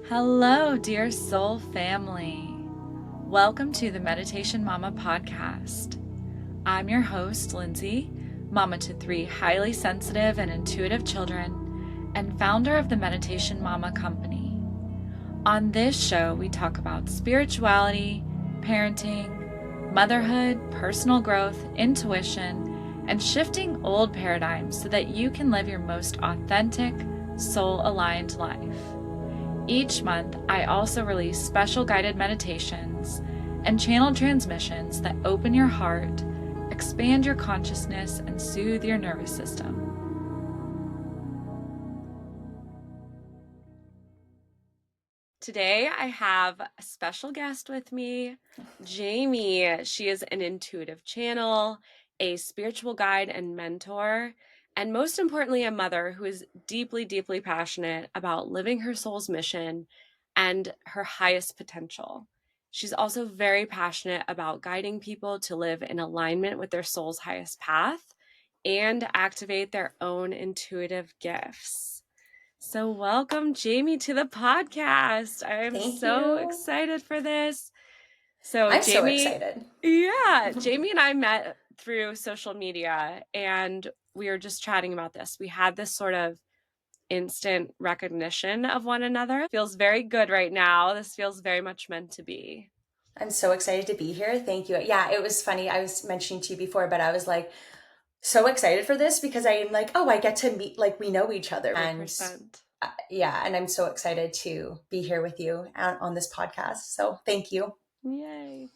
Hello, dear soul family. Welcome to the Meditation Mama podcast. I'm your host, Lyndsey, mama to 3 highly sensitive and intuitive children, and founder of the Meditation Mama Company. On this show, we talk about spirituality, parenting, motherhood, personal growth, intuition, and shifting old paradigms so that you can live your most authentic, soul-aligned life. Each month, I also release special guided meditations and channel transmissions that open your heart, expand your consciousness, and soothe your nervous system. Today, I have a special guest with me, Jaime. She is an intuitive channel, a spiritual guide and mentor, and most importantly, a mother who is deeply, deeply passionate about living her soul's mission and her highest potential. She's also very passionate about guiding people to live in alignment with their soul's highest path and activate their own intuitive gifts. So welcome, Jaime, to the podcast. I am Thank so you. excited for this. So I'm so Jaime, excited. Jaime and I met through social media and we were just chatting about this. We had this sort of instant recognition of one another. It feels very good right now. This feels very much meant to be. I'm so excited to be here. Thank you. Yeah, it was funny. I was mentioning to you before, but I was like so excited for this because I'm like, oh, I get to meet, like we know each other. And 100%. yeah, and I'm so excited to be here with you on this podcast. So thank you. Yay.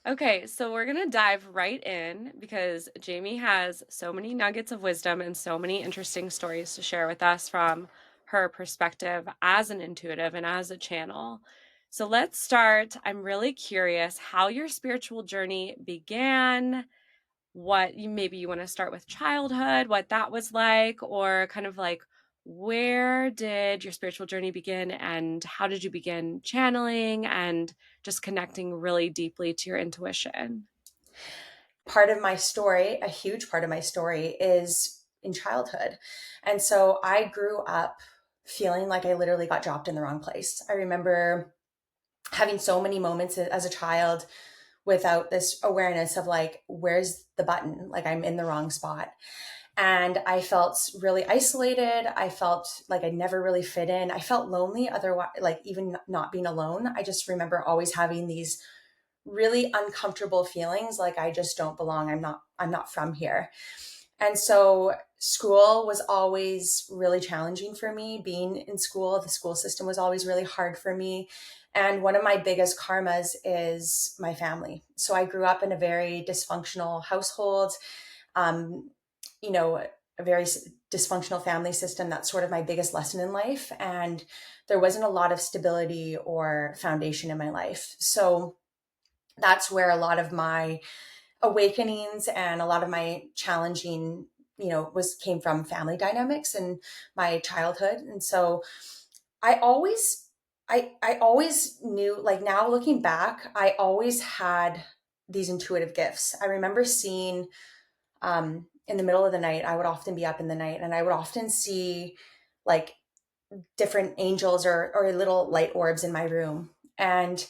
Okay, so we're going to dive right in because Jaime has so many nuggets of wisdom and so many interesting stories to share with us from her perspective as an intuitive and as a channel. So let's start. I'm really curious how your spiritual journey began, maybe you want to start with childhood, what that was like, or kind of like where did your spiritual journey begin and how did you begin channeling and just connecting really deeply to your intuition? Part of my story, a huge part of my story, is in childhood. And so I grew up feeling like I literally got dropped in the wrong place. I remember having so many moments as a child without this awareness of like, where's the button? Like I'm in the wrong spot. And I felt really isolated. I felt like I never really fit in. I felt lonely otherwise, like even not being alone. I just remember always having these really uncomfortable feelings like I just don't belong. I'm not from here. And so school was always really challenging for me. Being in school, the school system was always really hard for me. And one of my biggest karmas is my family. So I grew up in a very dysfunctional household, um, a very dysfunctional family system. That's sort of my biggest lesson in life. And there wasn't a lot of stability or foundation in my life. So that's where a lot of my awakenings and a lot of my challenging came from family dynamics and my childhood. And so I always knew, like now looking back, I always had these intuitive gifts. I remember seeing in the middle of the night, I would often be up in the night and I would often see like different angels or little light orbs in my room. And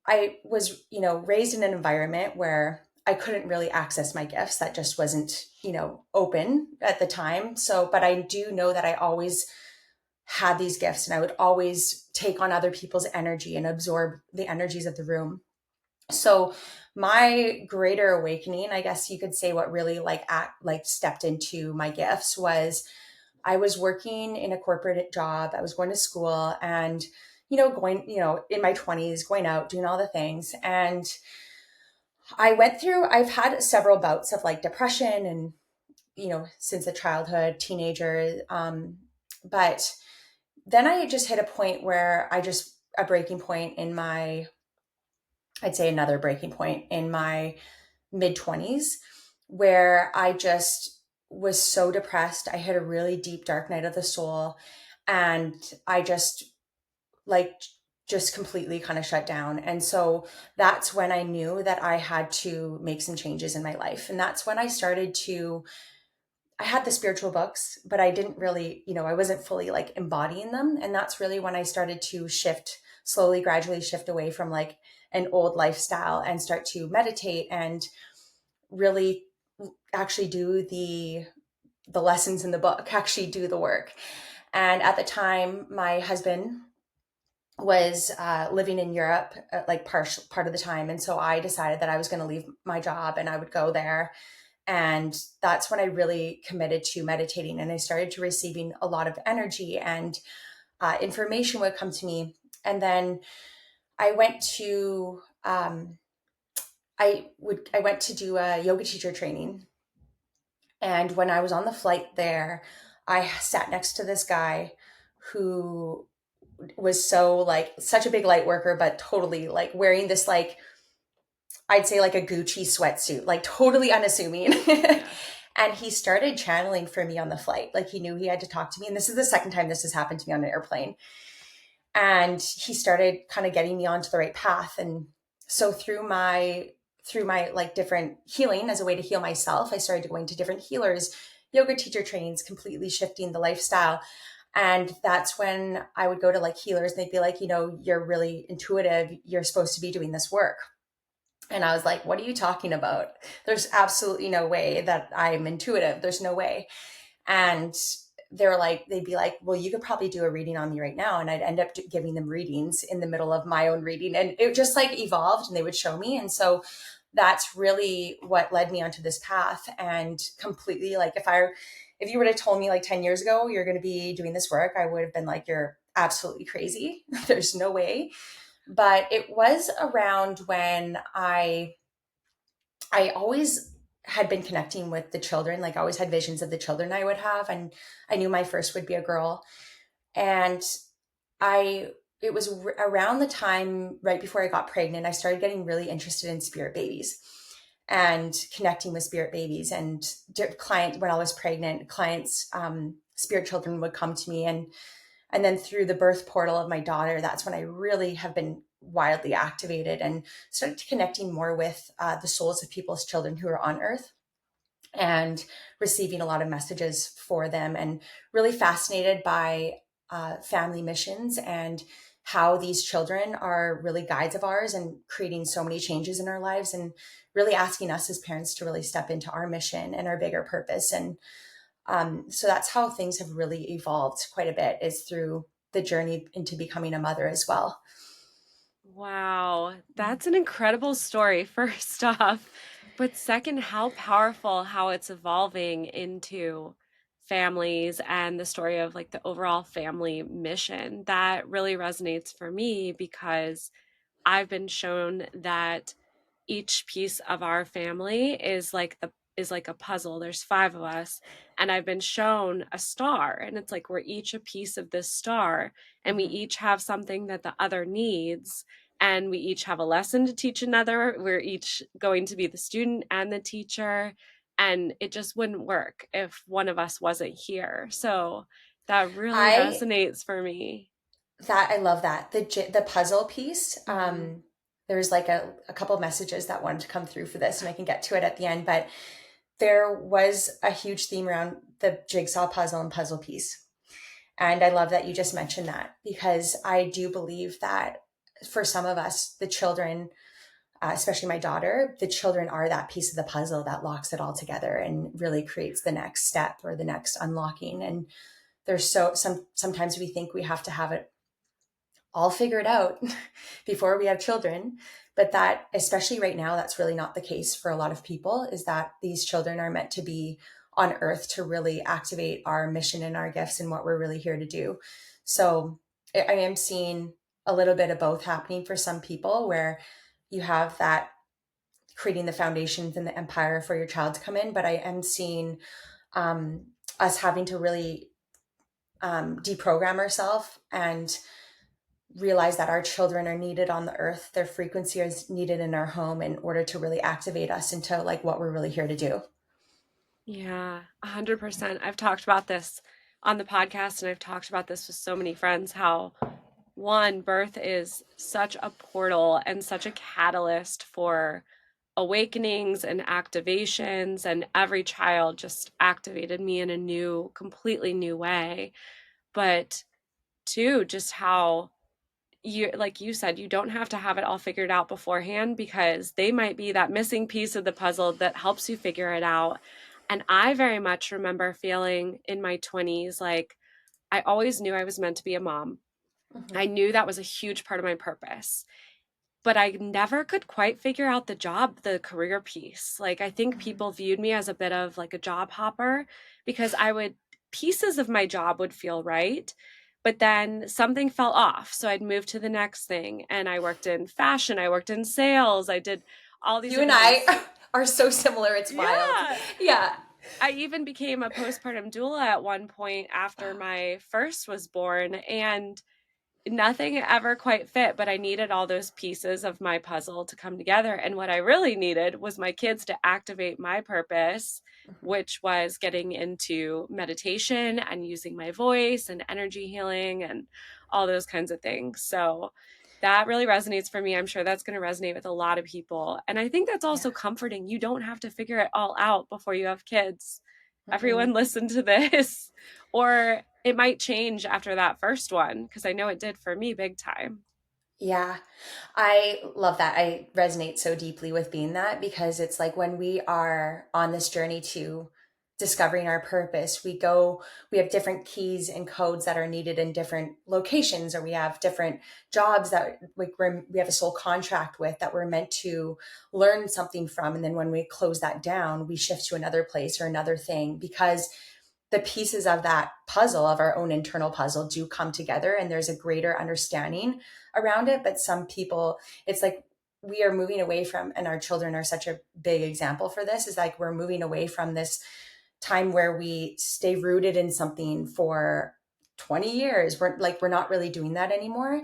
I was, raised in an environment where I couldn't really access my gifts. That just wasn't, open at the time. So, but I do know that I always had these gifts and I would always take on other people's energy and absorb the energies of the room. So my greater awakening, I guess you could say, what really stepped into my gifts was I was working in a corporate job. I was going to school and, going, in my 20s, going out, doing all the things. And I've had several bouts of like depression and, since a childhood, teenager. But then I just hit a point where a breaking point in I'd say another breaking point in my mid 20s where I just was so depressed. I had a really deep, dark night of the soul. And I like, just completely kind of shut down. And so that's when I knew that I had to make some changes in my life. And that's when I started to I had the spiritual books, but I didn't really, I wasn't fully like embodying them. And that's really when I started to shift slowly, gradually shift away from like an old lifestyle and start to meditate and really actually do the lessons in the book, actually do the work. And at the time, my husband was living in Europe, like part of the time, and so I decided that I was going to leave my job and I would go there. And that's when I really committed to meditating, and I started to receiving a lot of energy and information would come to me. And then I went to I went to do a yoga teacher training. And when I was on the flight there, I sat next to this guy who was so like such a big light worker, but totally like wearing this like I'd say like a Gucci sweatsuit, like totally unassuming. Yeah. And he started channeling for me on the flight. Like he knew he had to talk to me. And this is the second time this has happened to me on an airplane. And he started kind of getting me onto the right path. And so through my like different healing as a way to heal myself, I started going to different healers, yoga teacher trainings, completely shifting the lifestyle. And that's when I would go to like healers and they'd be like, you're really intuitive. You're supposed to be doing this work. And I was like, what are you talking about? There's absolutely no way that I'm intuitive. There's no way. And they'd be like, well, you could probably do a reading on me right now. And I'd end up giving them readings in the middle of my own reading. And it just like evolved and they would show me. And so that's really what led me onto this path. And completely like, if you would have told me like 10 years ago, you're going to be doing this work, I would have been like, you're absolutely crazy. There's no way. But it was around when I always had been connecting with the children, like I always had visions of the children I would have, and I knew my first would be a girl. And I it was around the time right before I got pregnant, I started getting really interested in spirit babies and connecting with spirit babies. And client when I was pregnant, clients spirit children would come to me, and then through the birth portal of my daughter, that's when I really have been wildly activated and started connecting more with the souls of people's children who are on earth and receiving a lot of messages for them, and really fascinated by family missions and how these children are really guides of ours and creating so many changes in our lives, and really asking us as parents to really step into our mission and our bigger purpose. And so that's how things have really evolved quite a bit, is through the journey into becoming a mother as well. Wow, that's an incredible story, first off. But second, how powerful how it's evolving into families and the story of like the overall family mission. That really resonates for me because I've been shown that each piece of our family is like a puzzle. There's five of us, and I've been shown a star, and it's like we're each a piece of this star, and we Mm-hmm. each have something that the other needs, and we each have a lesson to teach another. We're each going to be the student and the teacher, and it just wouldn't work if one of us wasn't here. So that really I resonates for me. I love that the puzzle piece. Mhm. There's like a couple of messages that wanted to come through for this, and I can get to it at the end. But there was a huge theme around the jigsaw puzzle and puzzle piece. And I love that you just mentioned that, because I do believe that for some of us, the children, especially my daughter, the children are that piece of the puzzle that locks it all together and really creates the next step or the next unlocking. And there's sometimes we think we have to have it all figured out before we have children. But that, especially right now, that's really not the case for a lot of people, is that these children are meant to be on earth to really activate our mission and our gifts and what we're really here to do. So I am seeing a little bit of both happening for some people, where you have that creating the foundations and the empire for your child to come in. But I am seeing um, us having to really deprogram ourselves and realize that our children are needed on the earth. Their frequency is needed in our home in order to really activate us into like what we're really here to do. Yeah, 100%. I've talked about this on the podcast and I've talked about this with so many friends how one, birth is such a portal and such a catalyst for awakenings and activations, and every child just activated me in a new, completely new way. But too, just how you, like you said, you don't have to have it all figured out beforehand, because they might be that missing piece of the puzzle that helps you figure it out. And I very much remember feeling in my 20s like I always knew I was meant to be a mom. Mhm. I knew that was a huge part of my purpose, but I never could quite figure out the career piece. Like, I think Mhm. people viewed me as a bit of like a job hopper, because pieces of my job would feel right, but then something fell off. So I'd move to the next thing. And I worked in fashion, I worked in sales, I did all these You and different things. I are so similar. It's wild. Yeah. Yeah. I even became a postpartum doula at one point after my first was born. And nothing ever quite fit, but I needed all those pieces of my puzzle to come together. And what I really needed was my kids to activate my purpose, Mhm. which was getting into meditation and using my voice and energy healing and all those kinds of things. So that really resonates for me. I'm sure that's going to resonate with a lot of people. And I think that's Yeah. also comforting. You don't have to figure it all out before you have kids. Mm-mm. Everyone listen to this. Or it might change after that first one, because I know it did for me big time. Yeah, I love that. I resonate so deeply with being that because it's like when we are on this journey to discovering our purpose, we have different keys and codes that are needed in different locations, or we have different jobs that we have a soul contract with that we're meant to learn something from. And then when we close that down, we shift to another place or another thing because the pieces of that puzzle, of our own internal puzzle, do come together and there's a greater understanding around it. But some people, it's like we are moving away from, and our children are such a big example for this, is like we're moving away from this time where we stay rooted in something for 20 years. We're not really doing that anymore.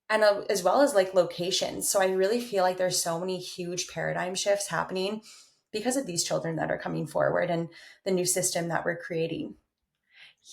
And as well as like locations. So I really feel like there's so many huge paradigm shifts happening because of these children that are coming forward and the new system that we're creating.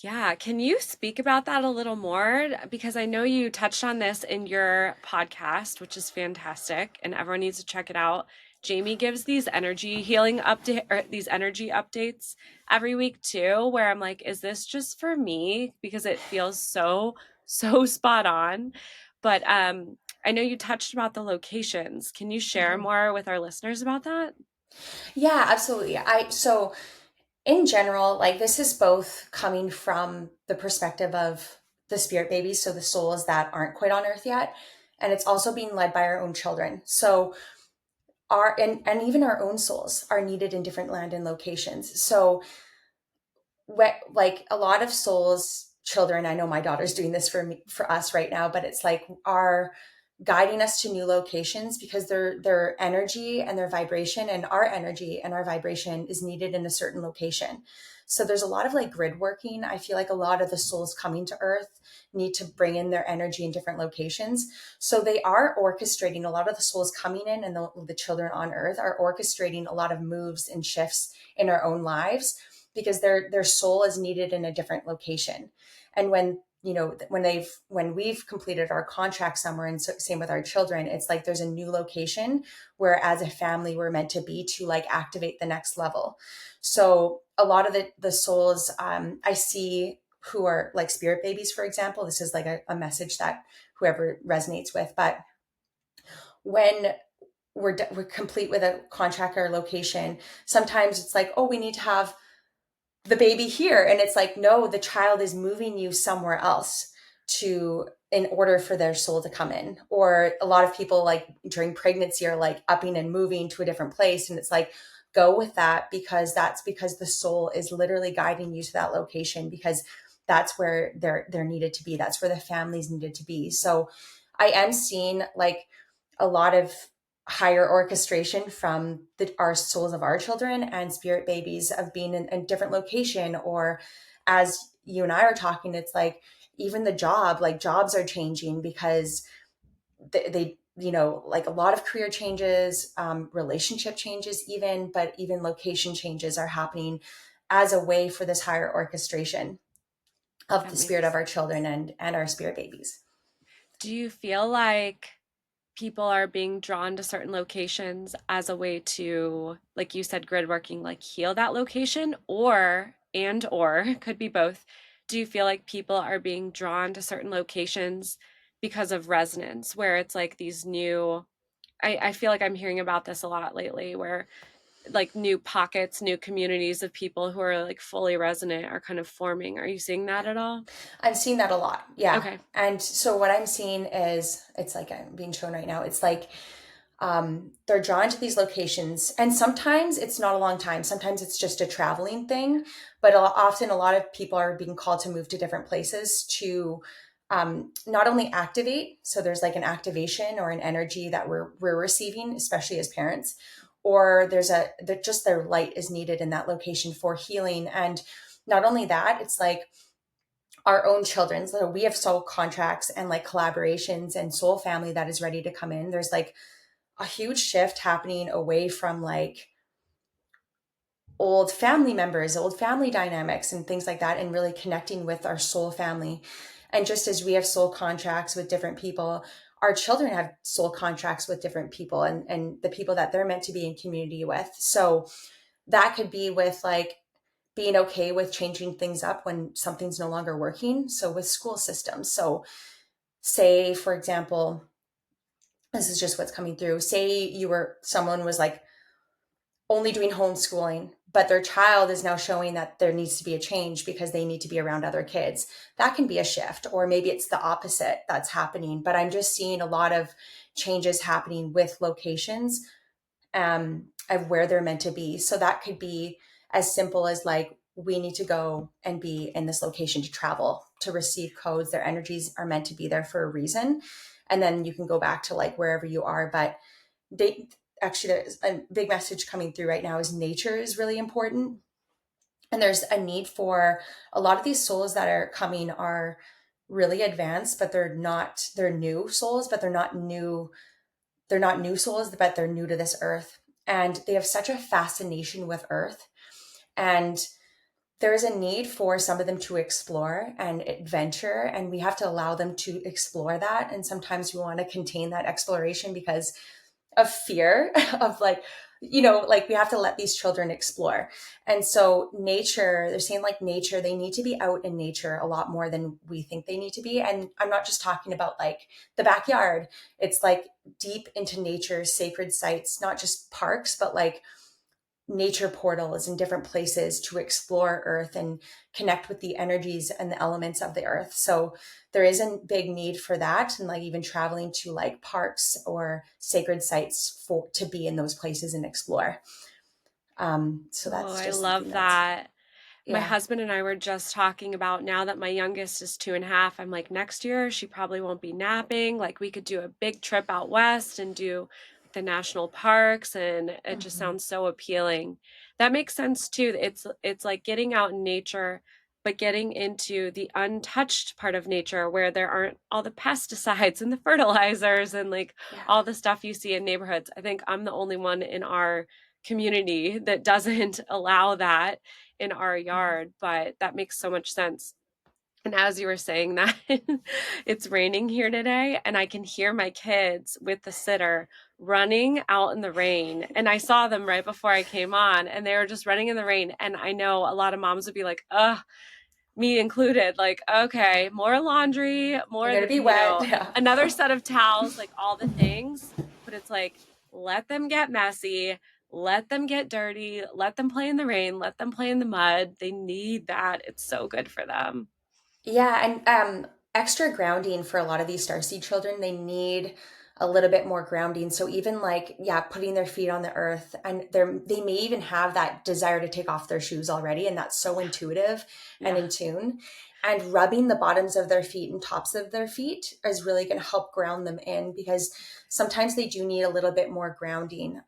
Yeah. Can you speak about that a little more? Because I know you touched on this in your podcast, which is fantastic, and everyone needs to check it out. Jamie gives these energy healing update, or these energy updates every week too, where I'm like, is this just for me? Because it feels so, so spot on. But I know you touched about the locations. Can you share Mhm. more with our listeners about that? Yeah, absolutely. So in general, like this is both coming from the perspective of the spirit babies, so the souls that aren't quite on earth yet, and it's also being led by our own children. So and even our own souls are needed in different land and locations. So like a lot of souls, children, I know my daughter's doing this for me, for us right now, but it's like are guiding us to new locations because their energy and their vibration and our energy and our vibration is needed in a certain location. So there's a lot of like grid working. I feel like a lot of the souls coming to earth need to bring in their energy in different locations. So they are orchestrating, a lot of the souls coming in, and the children on earth are orchestrating a lot of moves and shifts in our own lives because their soul is needed in a different location. And when when we've completed our contract somewhere, and so, same with our children, it's like there's a new location where as a family we're meant to be to like activate the next level. So a lot of the souls I see who are like spirit babies, for example, this is like a message that whoever resonates with, but when we're complete with a contract or location, sometimes it's like, oh, we need to have the baby here, and it's like, no, the child is moving you somewhere else to in order for their soul to come in. Or a lot of people like during pregnancy are like upping and moving to a different place, and it's like, go with that because that's because the soul is literally guiding you to that location because that's where they're needed to be, that's where the families needed to be. So I am seeing like a lot of higher orchestration from our souls of our children and spirit babies of being in a different location. Or as you and I are talking, it's like even the job, like jobs are changing because they like a lot of career changes, relationship changes even, but even location changes are happening as a way for this higher orchestration of That the spirit of makes our children and our spirit babies. Do you feel like people are being drawn to certain locations as a way to, like you said, grid working, like heal that location, or could be both. Do you feel like people are being drawn to certain locations because of resonance, where it's like these new, I feel like I'm hearing about this a lot lately, where like new pockets, new communities of people who are like fully resonant are kind of forming. Are you seeing that at all? I'm seeing that a lot. Yeah. Okay. And so what I'm seeing is, it's like I'm being shown right now. It's like they're drawn to these locations, and sometimes it's not a long time. Sometimes it's just a traveling thing, but often a lot of people are being called to move to different places to not only activate. So there's like an activation or an energy that we're receiving, especially as parents, or there's just their light is needed in that location for healing. And not only that, it's like our own children. So we have soul contracts and like collaborations and soul family that is ready to come in. There's like a huge shift happening away from like old family members, old family dynamics and things like that, and really connecting with our soul family. And just as we have soul contracts with different people, our children have soul contracts with different people, and the people that they're meant to be in community with. So that could be with like being okay with changing things up when something's no longer working. So with school systems. So say, for example, this is just what's coming through. Say someone was like only doing homeschooling, but their child is now showing that there needs to be a change because they need to be around other kids. That can be a shift, or maybe it's the opposite that's happening. But I'm just seeing a lot of changes happening with locations of where they're meant to be. So that could be as simple as like, we need to go and be in this location to travel, to receive codes. Their energies are meant to be there for a reason. And then you can go back to like wherever you are. But they actually, there's a big message coming through right now is nature is really important. And there's a need for a lot of these souls that are coming are really advanced, but they're new souls, but they're not new souls, but they're new to this earth. And they have such a fascination with earth. And there's a need for some of them to explore and adventure, and we have to allow them to explore that. And sometimes we want to contain that exploration because of fear of like, like we have to let these children explore. And so nature, they're saying like nature, they need to be out in nature a lot more than we think they need to be. And I'm not just talking about like the backyard. It's like deep into nature, sacred sites, not just parks, but like nature portals in different places to explore earth and connect with the energies and the elements of the earth. So there is a big need for that, and like even traveling to like parks or sacred sites to be in those places and explore. So Oh, that's I just something love that's, that. My yeah. husband and I were just talking about, now that my youngest is 2.5, I'm like, next year she probably won't be napping. Like we could do a big trip out west and do the national parks, and it just Mhm. sounds so appealing. That makes sense too. It's like getting out in nature, but getting into the untouched part of nature where there aren't all the pesticides and the fertilizers and like Yeah. all the stuff you see in neighborhoods. I think I'm the only one in our community that doesn't allow that in our Mhm. yard, but that makes so much sense. And as you were saying that, it's raining here today, and I can hear my kids with the sitter running out in the rain. And I saw them right before I came on, and they were just running in the rain. And I know a lot of moms would be like, ugh, me included, like, okay, more laundry, You're more, going to be wet. Yeah. another set of towels, like all the things. But it's like, let them get messy, let them get dirty, let them play in the rain, let them play in the mud. They need that. It's so good for them. Yeah, and extra grounding for a lot of these starseed children, they need a little bit more grounding. So even like, yeah, putting their feet on the earth, and they may even have that desire to take off their shoes already, and that's so intuitive and Yeah. in tune. And rubbing the bottoms of their feet and tops of their feet is really going to help ground them in, because sometimes they do need a little bit more grounding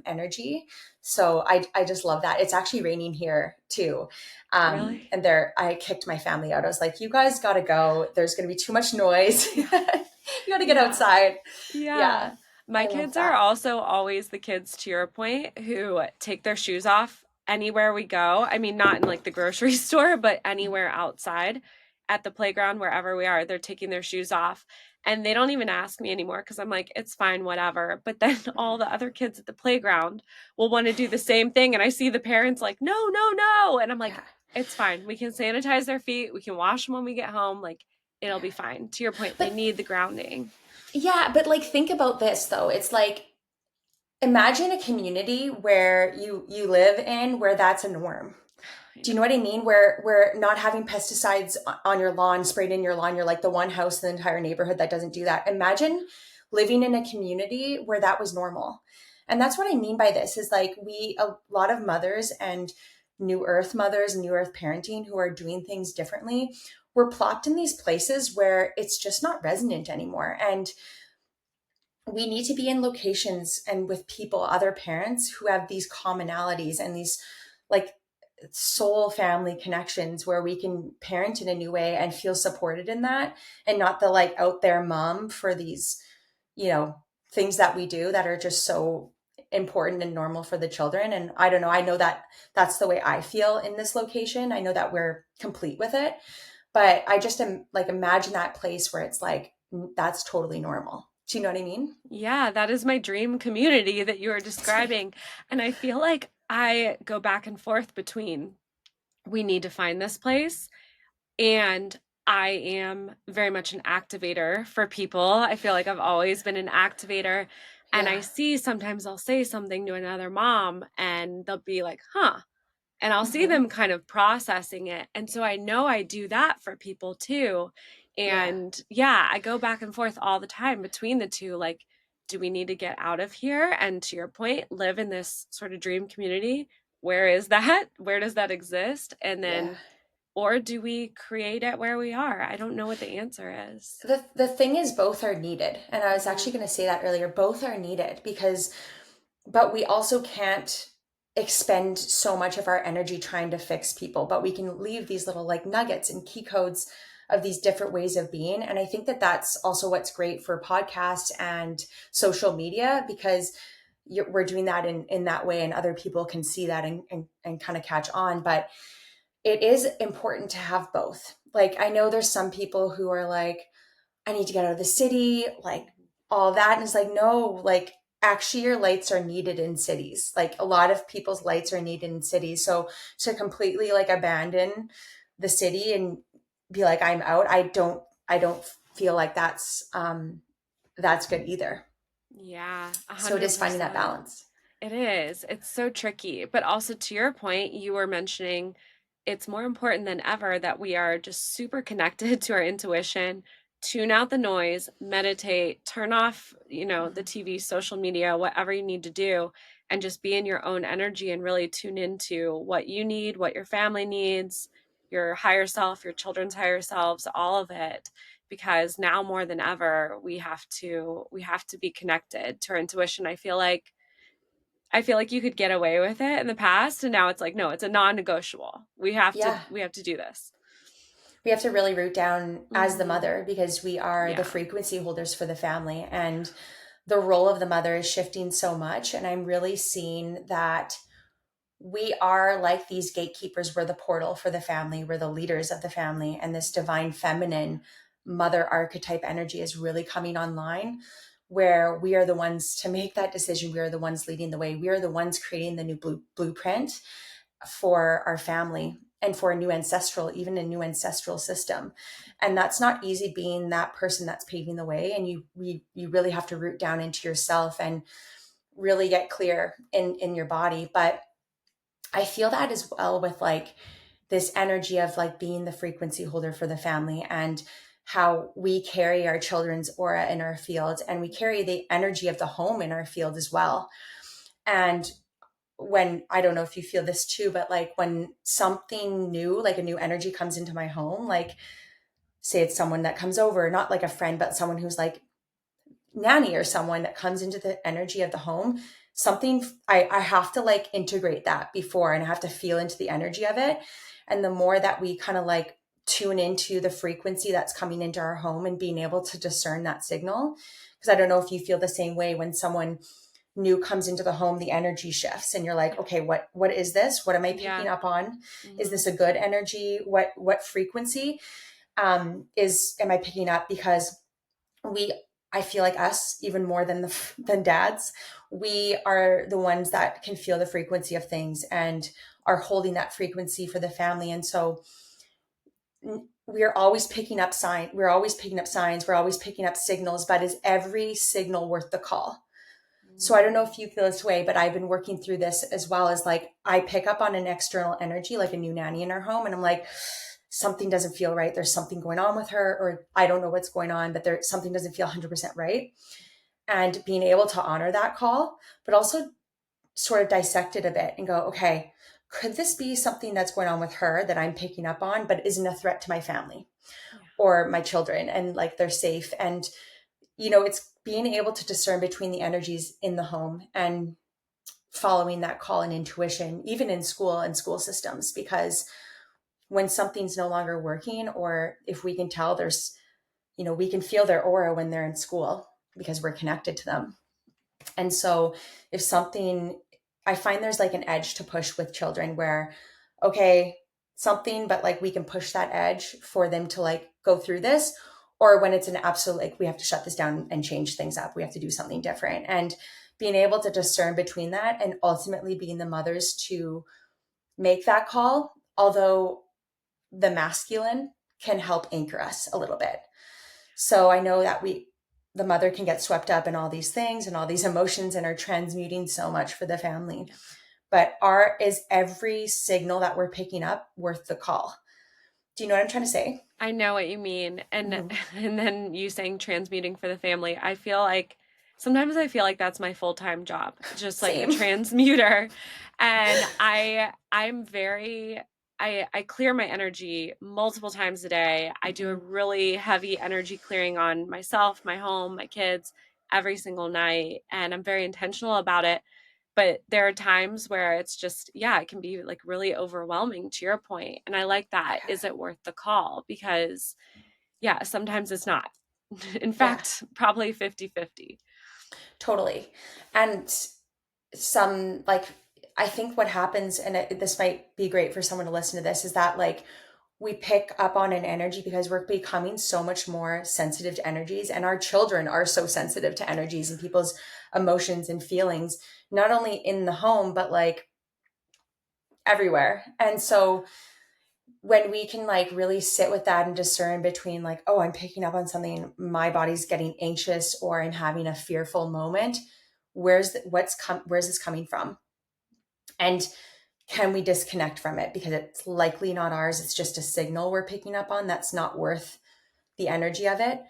energy. So I just love that. It's actually raining here too. Really? And I kicked my family out. I was like, you guys got to go. There's going to be too much noise. You got to get Yeah. outside. Yeah. Yeah. My I love kids are that. also always the kids, to your point, who take their shoes off anywhere we go. I mean, not in like the grocery store, but anywhere outside, at the playground, wherever we are, they're taking their shoes off. And they don't even ask me anymore because I'm like, it's fine, whatever. But then all the other kids at the playground will want to do the same thing. And I see the parents like, no, no, no. And I'm like, Yeah. it's fine. We can sanitize their feet. We can wash them when we get home. Like, it'll Yeah. be fine. To your point, they But need the grounding. yeah, but like think about this though. It's like imagine a community where you live in where that's a norm. I Do you know know. what I mean? Where not having pesticides on your lawn, sprayed in your lawn, you're like the one house in the entire neighborhood that doesn't do that. Imagine living in a community where that was normal. And that's what I mean by this is like a lot of mothers and new earth mothers, new earth parenting who are doing things differently, we're plopped in these places where it's just not resonant anymore. And we need to be in locations and with people, other parents who have these commonalities and these like soul family connections where we can parent in a new way and feel supported in that and not the like out there mom for these, things that we do that are just so important and normal for the children. And I don't know, I know that that's the way I feel in this location. I know that we're complete with it, but I just am like imagine that place where it's like that's totally normal. Do you know what I mean? Yeah, that is my dream community that you are describing. And I feel like I go back and forth between we need to find this place and I am very much an activator for people. I feel like I've always been an activator. And I Yeah. see sometimes I'll say something to another mom and they'll be like, huh. And I'll see Hmm. them kind of processing it. And so I know I do that for people too. Yeah. And yeah, I go back and forth all the time between the two. Like, do we need to get out of here? And to your point, live in this sort of dream community? Where is that? Where does that exist? And Yeah. then, or do we create it where we are? I don't know what the answer is. The thing is both are needed. And I was Hmm. actually going to say that earlier. Both are needed because but we also can't expend so much of our energy trying to fix people, but we can leave these little like nuggets and key codes of these different ways of being. And I think that that's also what's great for podcasts and social media because we're doing that in that way and other people can see that and kind of catch on. But it is important to have both. Like I know there's some people who are like, I need to get out of the city, like all that. And it's like, no, like actually your lights are needed in cities. Like a lot of people's lights are needed in cities. So to completely like abandon the city and be like, I'm out, I don't feel like that's good either. Yeah, a So it hundred is finding that percent. balance. It is. It's so tricky. But also to your point, you were mentioning it's more important than ever that we are just super connected to our intuition, tune out the noise, meditate, turn off, the Mhm. TV, social media, whatever you need to do, and just be in your own energy and really tune into what you need, what your family needs, your higher self, your children's higher selves, all of it. Because now more than ever, we have to be connected to our intuition. I feel like you could get away with it in the past and now it's like no, it's a non-negotiable. We have to Yeah. we have to do this. We have to really root down as the Mhm. mother because we are the Yeah. frequency holders for the family. And the role of the mother is shifting so much. And I'm really seeing that we are like these gatekeepers. We're the portal for the family. We're the leaders of the family. And this divine feminine mother archetype energy is really coming online where we are the ones to make that decision. We are the ones leading the way. We are the ones creating the new blueprint for our family and for a new ancestral, even a new ancestral system. And that's not easy being that person that's paving the way. And you really have to root down into yourself and really get clear in your body. But I feel that as well with like this energy of like being the frequency holder for the family and how we carry our children's aura in our field and we carry the energy of the home in our field as well. And when I don't know if you feel this too, but like when something new, like a new energy comes into my home, like say it's someone that comes over, not like a friend, but someone who's like nanny or someone that comes into the energy of the home, something I have to like integrate that before and I have to feel into the energy of it. And the more that we kind of like tune into the frequency that's coming into our home and being able to discern that signal, because I don't know if you feel the same way when someone new comes into the home, the energy shifts and you're like, Yeah. okay, what is this? What am I picking Yeah. up on? Is Mhm. this a good energy? What frequency am I picking up? Because I feel like us, even more than dads, we are the ones that can feel the frequency of things and are holding that frequency for the family. And so we're always picking up signs. We're always picking up signals, but is every signal worth the call? So I don't know if you feel this way, but I've been working through this as well as like, I pick up on an external energy, like a new nanny in our home. And I'm like, something doesn't feel right. There's something going on with her, or I don't know what's going on, but something doesn't feel 100% right. And being able to honor that call, but also sort of dissect it a bit and go, okay, could this be something that's going on with her that I'm picking up on, but isn't a threat to my family or my children, and like they're safe? And, it's being able to discern between the energies in the home and following that call and intuition, even in school and school systems, because when something's no longer working, or if we can tell we can feel their aura when they're in school because we're connected to them. And so I find there's like an edge to push with children where, okay, something, but like we can push that edge for them to like go through this. Or when it's an absolute, like we have to shut this down and change things up. We have to do something different. And being able to discern between that and ultimately being the mothers to make that call, although the masculine can help anchor us a little bit. So I know that the mother can get swept up in all these things and all these emotions and are transmuting so much for the family. But is every signal that we're picking up worth the call? Do you know what I'm trying to say? I know what you mean. And and then you saying transmuting for the family. Sometimes I feel like that's my full-time job, just like Same. a transmuter. And I'm very I clear my energy multiple times a day. I do a really heavy energy clearing on myself, my home, my kids every single night, and I'm very intentional about it. But there are times where it's just, it can be like really overwhelming, to your point. And I like that. Is it worth the call? Because sometimes it's not. In fact, probably 50-50. Totally. And I think what happens, and this might be great for someone to listen to this, is that like we pick up on an energy because we're becoming so much more sensitive to energies, and our children are so sensitive to energies and people's emotions and feelings, not only in the home, but like everywhere. And so when we can like really sit with that and discern between like, oh, I'm picking up on something, my body's getting anxious, or I'm having a fearful moment, where's this coming from? And can we disconnect from it? Because it's likely not ours. It's just a signal we're picking up on that's not worth the energy of it.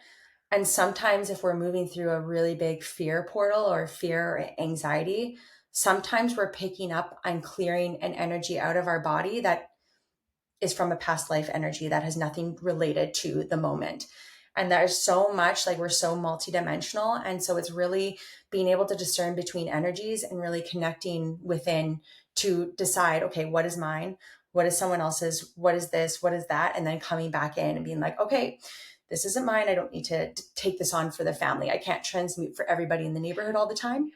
And sometimes if we're moving through a really big fear portal or fear or anxiety, sometimes we're picking up and clearing an energy out of our body that is from a past life energy that has nothing related to the moment. And there's so much, like we're so multidimensional. And so it's really being able to discern between energies and really connecting within to decide, okay, what is mine? What is someone else's? What is this? What is that? And then coming back in and being like, okay, this isn't mine. I don't need to take this on for the family. I can't transmute for everybody in the neighborhood all the time.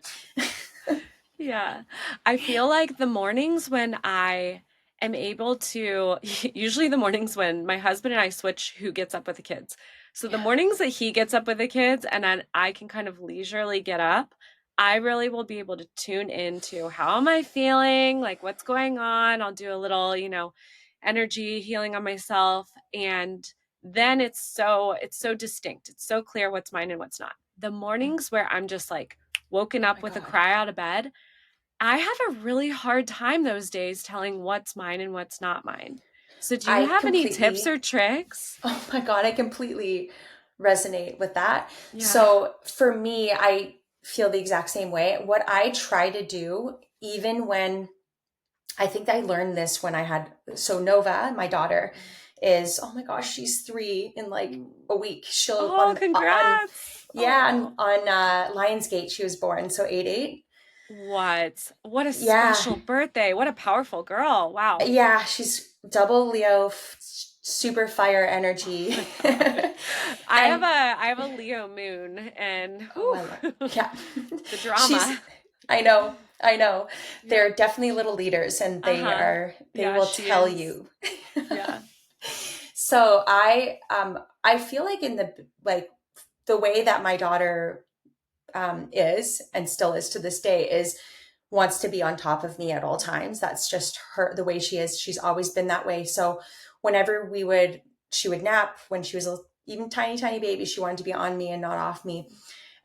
Yeah. I feel like the mornings when I am able to, usually the mornings when my husband and I switch who gets up with the kids. So the mornings that he gets up with the kids and then I can kind of leisurely get up, I really will be able to tune into how am I feeling, like what's going on. I'll do a little, energy healing on myself. And then it's so distinct. It's so clear what's mine and what's not. The mornings where I'm just like woken up with a cry out of bed, I have a really hard time those days telling what's mine and what's not mine. So do you have any tips or tricks? Oh my God, I completely resonate with that. Yeah. So for me, I feel the exact same way. What I try to do, even when I think I learned this when Nova, my daughter, is, oh my gosh, she's 3 in like a week. Congrats. On Lionsgate, she was born. So 8/8. What a special birthday. What a powerful girl. Wow. Yeah, she's double Leo, super fire energy. I have a Leo moon, and the drama. I know. They're definitely little leaders, and they will tell you. Yeah. So I feel like the way that my daughter is and still is to this day is wants to be on top of me at all times. That's just her, the way she is. She's always been that way. So whenever she would nap when she was a even tiny baby, she wanted to be on me and not off me.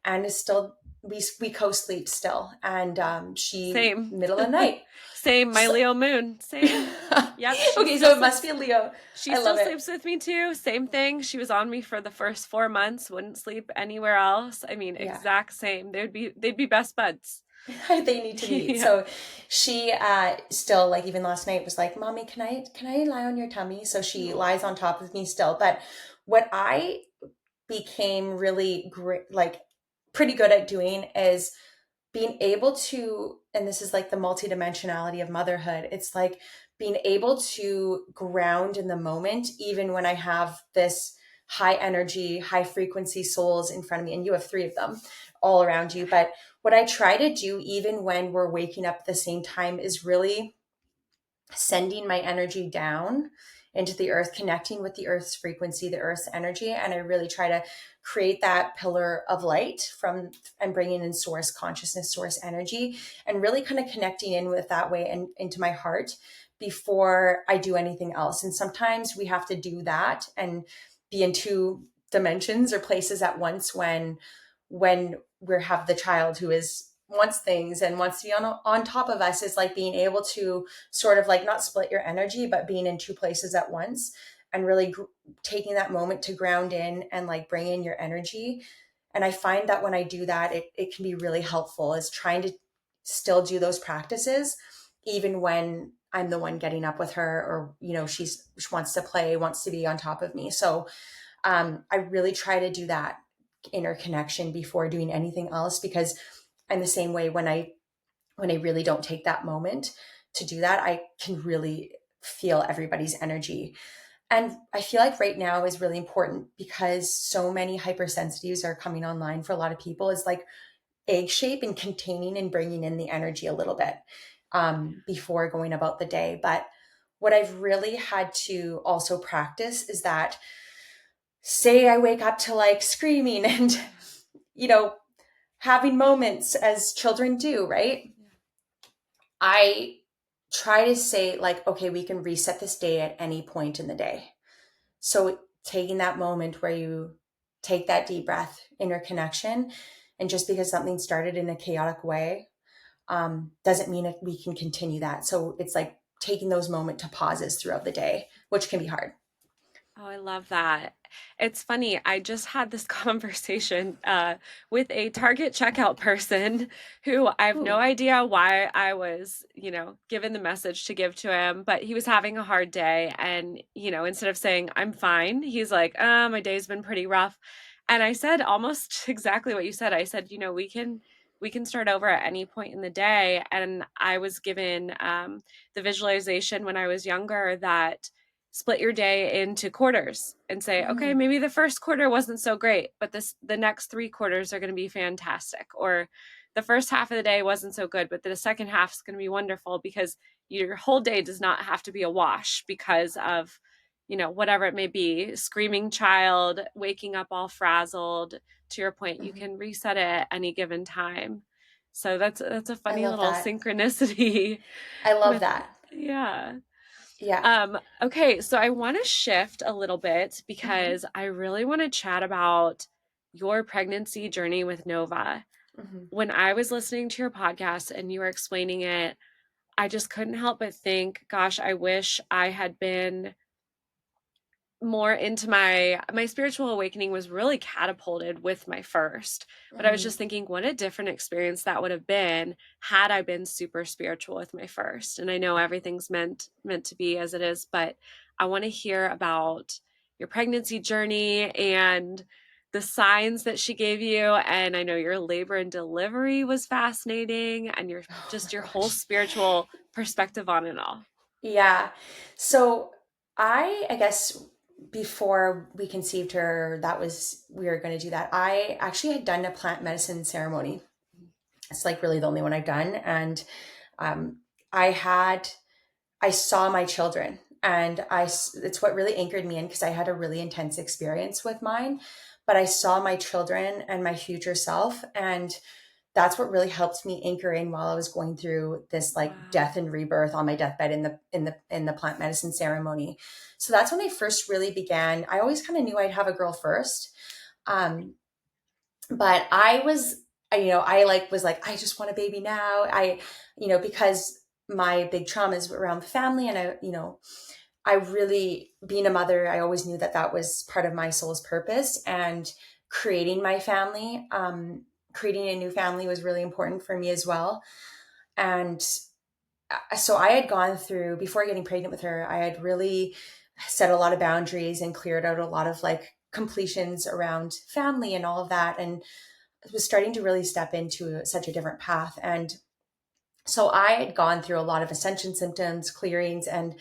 And is still, we co-sleep still. And she Same. middle of the night. Same. My Leo moon. Same. Yep. Okay, so it must be a Leo. She still sleeps with me too. Same thing. She was on me for the first 4 months. Wouldn't sleep anywhere else. I mean, exact same. They'd be best buds. They need to meet. So she still, like, even last night was like, Mommy, can I lie on your tummy? So she lies on top of me still. But what I became really great, like pretty good at doing, is being able to, and this is like the multidimensionality of motherhood. It's like being able to ground in the moment, even when I have this high energy, high frequency souls in front of me, and you have 3 of them all around you. But what I try to do, even when we're waking up at the same time, is really sending my energy down into the earth, connecting with the earth's frequency, the earth's energy. And I really try to create that pillar of light from, and bringing in source consciousness, source energy, and really kind of connecting in with that way and into my heart before I do anything else. And sometimes we have to do that and be in 2 dimensions or places at once when we have the child who wants things and wants to be on top of us. Is like being able to sort of like not split your energy, but being in 2 places at once and really taking that moment to ground in and like bring in your energy. And I find that when I do that, it can be really helpful, is trying to still do those practices, even when I'm the one getting up with her, or, she wants to play, wants to be on top of me. So I really try to do that inner connection before doing anything else, because I'm the same way. When I really don't take that moment to do that, I can really feel everybody's energy. And I feel like right now is really important, because so many hypersensitives are coming online for a lot of people, is like egg shape and containing and bringing in the energy a little bit before going about the day. But what I've really had to also practice is that, say I wake up to like screaming and, having moments as children do, right? I try to say like, okay, we can reset this day at any point in the day. So taking that moment where you take that deep breath, inner connection, and just because something started in a chaotic way doesn't mean we can continue that. So it's like taking those moment to pauses throughout the day, which can be hard. Oh, I love that. It's funny. I just had this conversation with a Target checkout person who I have no Ooh. idea why I was, given the message to give to him, but he was having a hard day. And, instead of saying, I'm fine, he's like, my day's been pretty rough. And I said almost exactly what you said. I said, we can start over at any point in the day. And I was given the visualization when I was younger that split your day into quarters and say, okay, maybe the first quarter wasn't so great, but the next 3 quarters are going to be fantastic. Or the first half of the day wasn't so good, but the second half is going to be wonderful, because your whole day does not have to be a wash because of, whatever it may be, screaming child, waking up all frazzled. To your point, you can reset it at any given time. So that's a funny little synchronicity. I love that. Yeah. Yeah. Okay, so I want to shift a little bit, because I really want to chat about your pregnancy journey with Nova. When I was listening to your podcast and you were explaining it, I just couldn't help but think, gosh, I wish I had been more into my spiritual awakening was really catapulted with my first. But I was just thinking what a different experience that would have been had I been super spiritual with my first. And I know everything's meant to be as it is, but I want to hear about your pregnancy journey and the signs that she gave you. And I know your labor and delivery was fascinating, and your whole spiritual perspective on it all. Yeah. So I guess before we conceived her, we were going to do that. I actually had done a plant medicine ceremony. It's like really the only one I've done. And um, I saw my children, and it's what really anchored me in, because I had a really intense experience with mine. but I saw my children and my future self. And that's what really helped me anchor in while I was going through this like death and rebirth on my deathbed in the plant medicine ceremony. So that's when I first really began. I always kind of knew I'd have a girl first. But I was, I was like, I just want a baby now. Because my big trauma is around the family, and I really, being a mother, I always knew that was part of my soul's purpose, and creating my family, creating a new family was really important for me as well. And so I had gone through, before getting pregnant with her, I had really set a lot of boundaries and cleared out a lot of like completions around family and all of that. And was starting to really step into such a different path. And so I had gone through a lot of ascension symptoms, clearings, and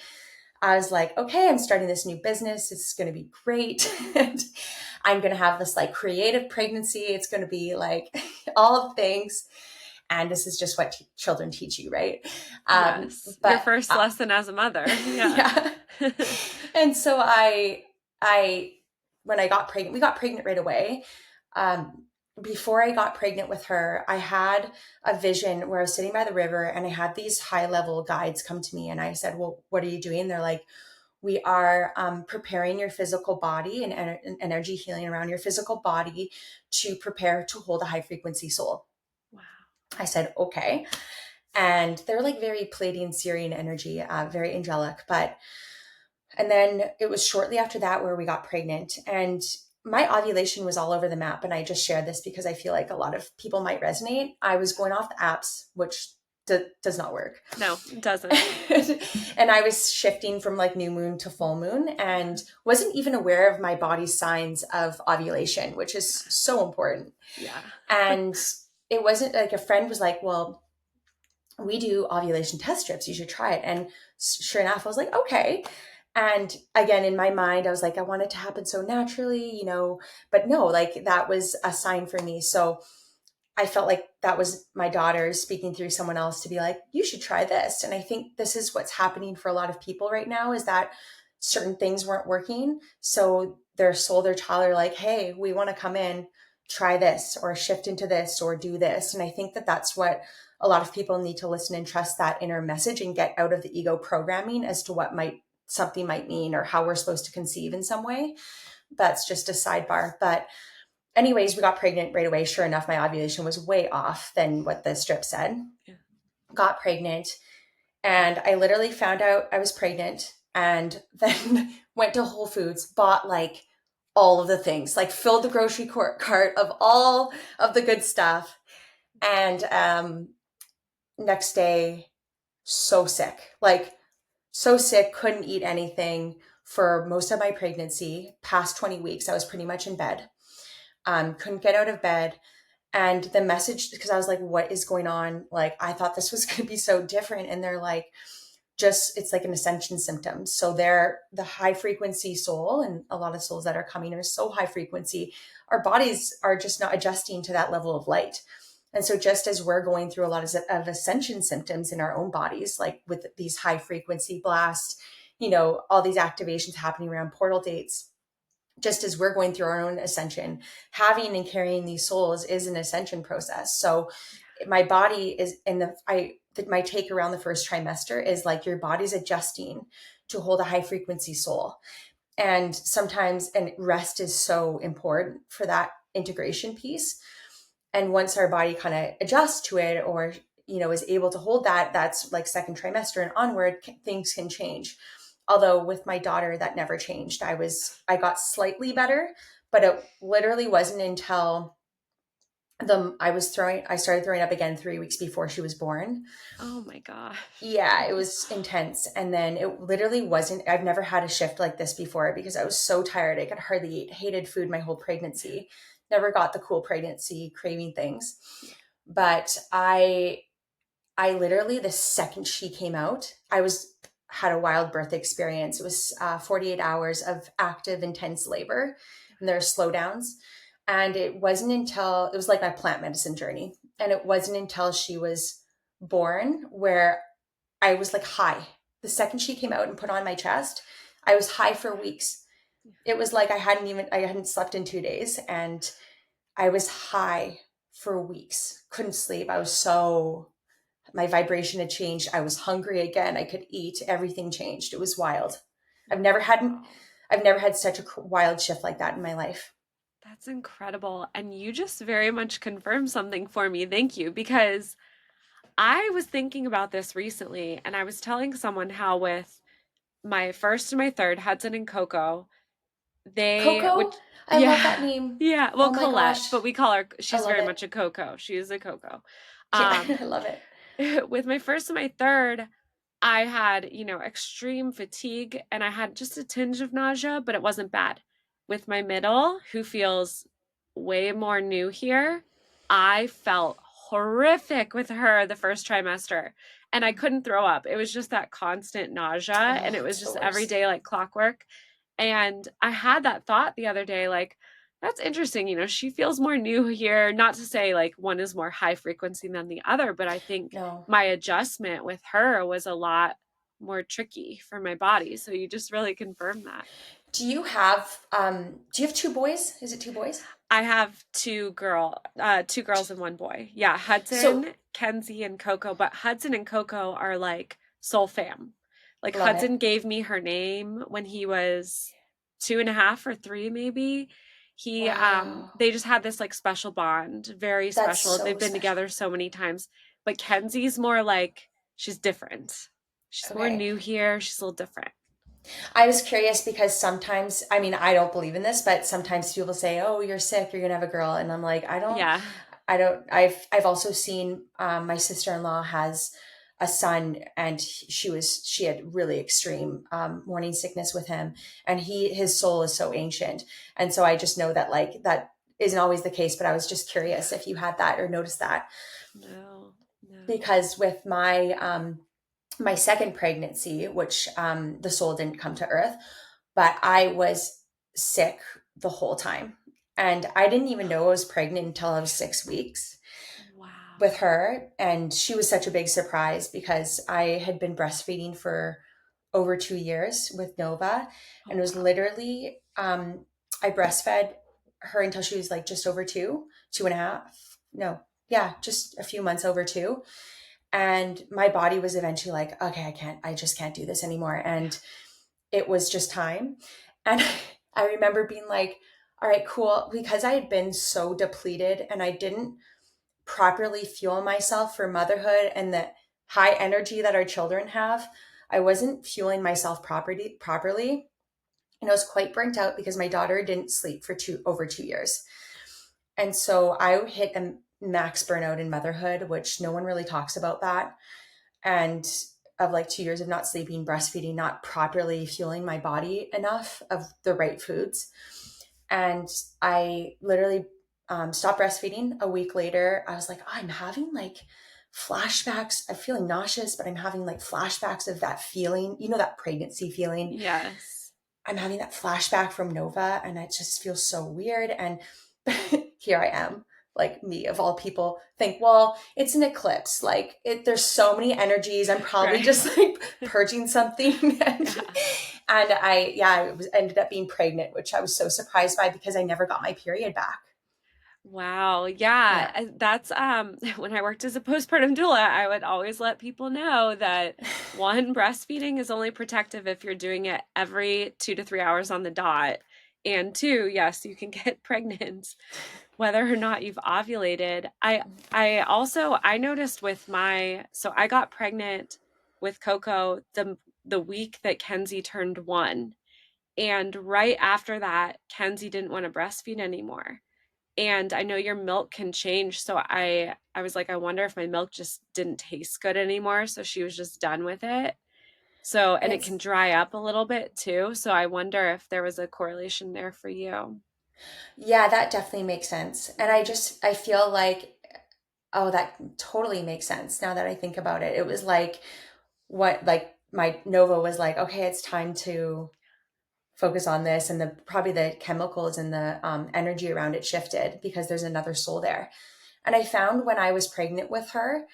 I was like, okay, I'm starting this new business. It's going to be great. And I'm going to have this like creative pregnancy. It's going to be like all of things. And this is just what children teach you, right? Yes. But your first lesson as a mother. Yeah. And so when I got pregnant, we got pregnant right away. Before I got pregnant with her, I had a vision where I was sitting by the river, and I had these high level guides come to me, and I said, well, what are you doing? They're like, we are preparing your physical body and energy healing around your physical body to prepare to hold a high frequency soul. Wow. I said, okay. And they're like very Pleiadian Syrian energy, very angelic. And then it was shortly after that where we got pregnant, and my ovulation was all over the map. And I just shared this because I feel like a lot of people might resonate. I was going off the apps, which does not work. No, it doesn't. And I was shifting from like new moon to full moon, and wasn't even aware of my body's signs of ovulation, which is so important. Yeah. And it wasn't like, a friend was like, well, we do ovulation test strips. You should try it. And sure enough, I was like, okay. And again, in my mind, I was like, I want it to happen so naturally, but no, like that was a sign for me. So I felt like that was my daughter speaking through someone else to be like, you should try this. And I think this is what's happening for a lot of people right now, is that certain things weren't working. So their soul, their child are like, hey, we want to come in, try this, or shift into this, or do this. And I think that that's what a lot of people need to listen and trust that inner message, and get out of the ego programming as to what something might mean, or how we're supposed to conceive in some way. That's just a sidebar. But anyways, we got pregnant right away. Sure enough, my ovulation was way off than what the strip said. Yeah. Got pregnant, and I literally found out I was pregnant, and then went to Whole Foods, bought like all of the things, like filled the grocery cart of all of the good stuff. And next day, so sick, couldn't eat anything for most of my pregnancy. Past 20 weeks, I was pretty much in bed. Couldn't get out of bed. And the message, because I was like, what is going on? Like, I thought this was going to be so different. And they're like, it's like an ascension symptom. So they're the high frequency soul, and a lot of souls that are coming are so high frequency. Our bodies are just not adjusting to that level of light. And so just as we're going through a lot of ascension symptoms in our own bodies, like with these high frequency blasts, all these activations happening around portal dates, just as we're going through our own ascension, having and carrying these souls is an ascension process. So my body is my take around the first trimester is like, your body's adjusting to hold a high frequency soul. And sometimes, and rest is so important for that integration piece. And once our body kind of adjusts to it, or, is able to hold that, that's like second trimester and onward, things can change. Although with my daughter, that never changed. I got slightly better, but it literally wasn't until I started throwing up again 3 weeks before she was born. Oh my gosh. Yeah, it was intense. And then it literally wasn't, I've never had a shift like this before, because I was so tired. I could hardly eat, hated food my whole pregnancy, never got the cool pregnancy craving things. But I literally, the second she came out, had a wild birth experience. It was 48 hours of active, intense labor, and there are slowdowns. And it wasn't until, it was like my plant medicine journey. And it wasn't until she was born where I was like high. The second she came out and put on my chest, I was high for weeks. It was like I hadn't slept in 2 days, and I was high for weeks, couldn't sleep. My vibration had changed. I was hungry again. I could eat. Everything changed. It was wild. I've never had Wow. I've never had such a wild shift like that in my life. That's incredible. And you just very much confirmed something for me. Thank you. Because I was thinking about this recently and I was telling someone how with my first and my third, Hudson and Coco, they Coco, would, I love yeah, that name. yeah. Well, Oh my Colette, gosh, but we call her, I she's love very it. much a Coco. She is a Coco. Yeah, Um, I love it. with my first and my third, I had, extreme fatigue and I had just a tinge of nausea, but it wasn't bad. With my middle, who feels way more new here, I felt horrific with her the first trimester and I couldn't throw up. It was just that constant nausea and Oh, it was it's the just every worst. day like clockwork. And I had that thought the other day, like, that's interesting. She feels more new here. Not to say like one is more high frequency than the other, but I think No. my adjustment with her was a lot more tricky for my body. So you just really confirmed that. Do you have two boys? Is it two boys? I have two girls and one boy. Yeah, So Hudson, Kenzie, and Coco. But Hudson and Coco are like soul fam. Like love it. Hudson gave me her name when he was 2.5 or 3, maybe. Wow. They just had this like special bond, very That's special. They've so been special. together so many times. But Kenzie's more like she's different. She's more Okay. new here. She's a little different. I was curious because sometimes, I mean, I don't believe in this, but sometimes people say, "Oh, you're sick, you're gonna have a girl," and I'm like, Yeah. I don't. I've also seen my sister-in-law has a son, and she had really extreme morning sickness with him, and his soul is so ancient, and so I just know that like that isn't always the case. But I was just curious if you had that or noticed that No, no. because with my second pregnancy, which the soul didn't come to earth, but I was sick the whole time. And I didn't even know I was pregnant until I was 6 weeks Wow. with her. And she was such a big surprise because I had been breastfeeding for over 2 years with Nova. And Oh, it was wow. literally, I breastfed her until she was like just over 2.5. No, yeah, just a few months over 2. And my body was eventually like, okay, I just can't do this anymore. And it was just time. And I remember being like, all right, cool. Because I had been so depleted and I didn't properly fuel myself for motherhood and the high energy that our children have. I wasn't fueling myself properly. And I was quite burnt out because my daughter didn't sleep for over 2 years. And so I hit a max burnout in motherhood, which no one really talks about that. And of like 2 years of not sleeping, breastfeeding, not properly fueling my body enough of the right foods. And I literally stopped breastfeeding. A week later, I was like, oh, I'm having like flashbacks. I'm feeling nauseous, but I'm having like flashbacks of that feeling, that pregnancy feeling. Yes. I'm having that flashback from Nova, and it just feels so weird. And here I am, like me of all people, think, well, it's an eclipse. Like there's so many energies. I'm probably Right. just like purging something, and Yeah. ended up being pregnant, which I was so surprised by because I never got my period back. Wow. Yeah. Yeah. That's when I worked as a postpartum doula, I would always let people know that one, breastfeeding is only protective if you're doing it every 2 to 3 hours on the dot. And two, yes, you can get pregnant whether or not you've ovulated. I noticed with so I got pregnant with Coco the week that Kenzie turned 1. And right after that, Kenzie didn't want to breastfeed anymore. And I know your milk can change, so I was like, I wonder if my milk just didn't taste good anymore, so she was just done with it. So, and it It's can dry up a little bit too, so I wonder if there was a correlation there for you. Yeah, that definitely makes sense. And I feel like, oh, that totally makes sense now that I think about it. It was like like my Nova was like, okay, it's time to focus on this, and probably the chemicals and the energy around it shifted because there's another soul there. And I found when I was pregnant with her,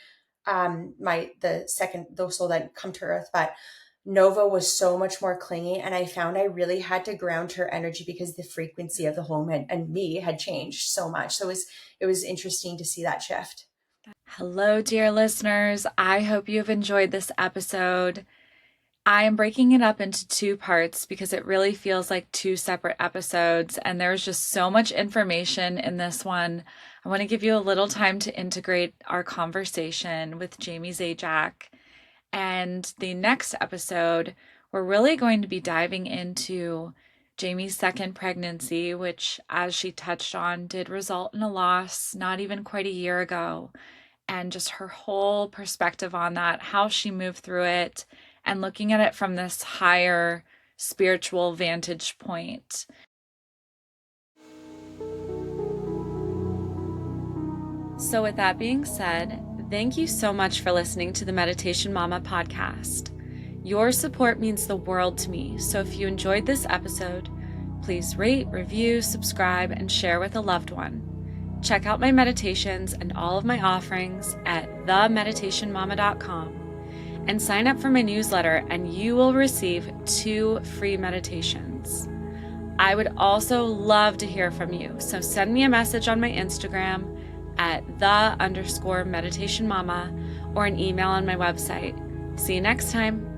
the soul that come to earth, but Nova was so much more clingy, and I found I really had to ground her energy because the frequency of the home and me had changed so much. So it was interesting to see that shift. Hello, dear listeners. I hope you've enjoyed this episode. I am breaking it up into 2 parts because it really feels like 2 separate episodes, and there's just so much information in this one. I want to give you a little time to integrate our conversation with Jaime Zajac. And the next episode, we're really going to be diving into Jaime's second pregnancy, which, as she touched on, did result in a loss not even quite a year ago. And just her whole perspective on that, how she moved through it, and looking at it from this higher spiritual vantage point. So with that being said, thank you so much for listening to the Meditation Mama podcast. Your support means the world to me, so if you enjoyed this episode, please rate, review, subscribe, and share with a loved one. Check out my meditations and all of my offerings at themeditationmama.com and sign up for my newsletter, and you will receive 2 free meditations. I would also love to hear from you, so send me a message on my Instagram at @the_meditationmama or an email on my website. See you next time.